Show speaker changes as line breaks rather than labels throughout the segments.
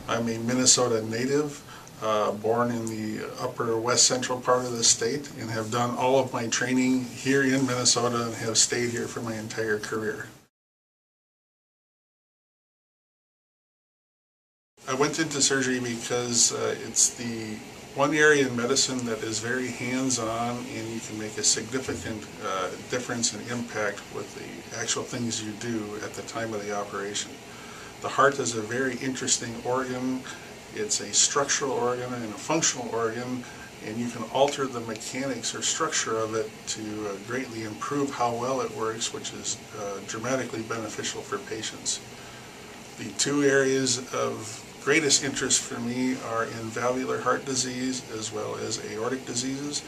I'm a Minnesota native, born in the upper west central part of the state, and have done all of my training here in Minnesota and have stayed here for my entire career. I went into surgery because it's the one area in medicine that is very hands-on, and you can make a significant difference and impact with the actual things you do at the time of the operation. The heart is a very interesting organ. It's a structural organ and a functional organ, and you can alter the mechanics or structure of it to greatly improve how well it works, which is dramatically beneficial for patients. The two areas of greatest interest for me are in valvular heart disease as well as aortic diseases.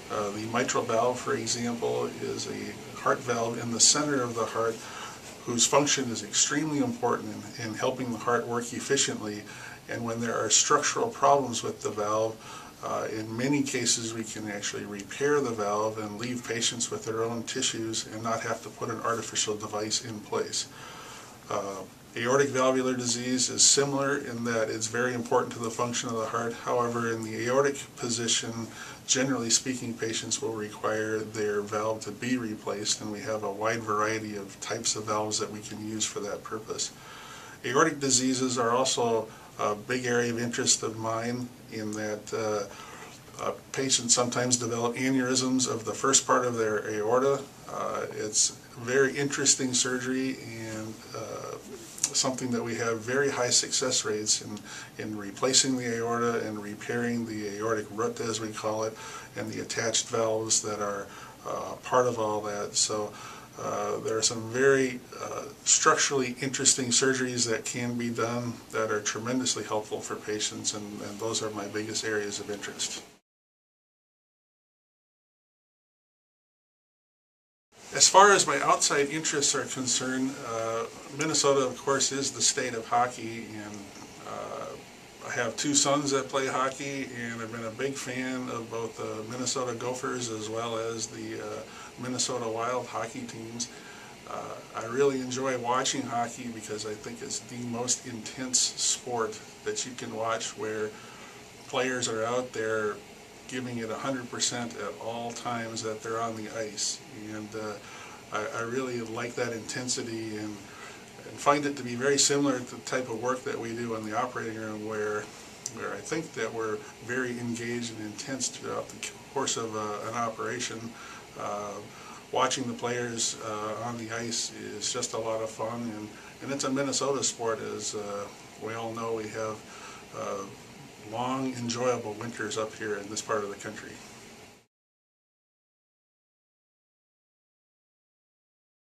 The mitral valve, for example, is a heart valve in the center of the heart whose function is extremely important in helping the heart work efficiently. And when there are structural problems with the valve, in many cases we can actually repair the valve and leave patients with their own tissues and not have to put an artificial device in place. Aortic valvular disease is similar in that it's very important to the function of the heart. However, in the aortic position, generally speaking, patients will require their valve to be replaced, and we have a wide variety of types of valves that we can use for that purpose. Aortic diseases are also a big area of interest of mine in that patients sometimes develop aneurysms of the first part of their aorta. It's very interesting surgery and something that we have very high success rates in replacing the aorta and repairing the aortic root, as we call it, and the attached valves that are part of all that. So there are some very structurally interesting surgeries that can be done that are tremendously helpful for patients, and those are my biggest areas of interest. As far as my outside interests are concerned, Minnesota, of course, is the state of hockey, and I have two sons that play hockey, and I've been a big fan of both the Minnesota Gophers as well as the Minnesota Wild hockey teams. I really enjoy watching hockey because I think it's the most intense sport that you can watch, where players are out there giving it 100% at all times that they're on the ice, and I really like that intensity and find it to be very similar to the type of work that we do in the operating room, where I think that we're very engaged and intense throughout the course of an operation. Watching the players on the ice is just a lot of fun, and it's a Minnesota sport. As we all know, we have long, enjoyable winters up here in this part of the country.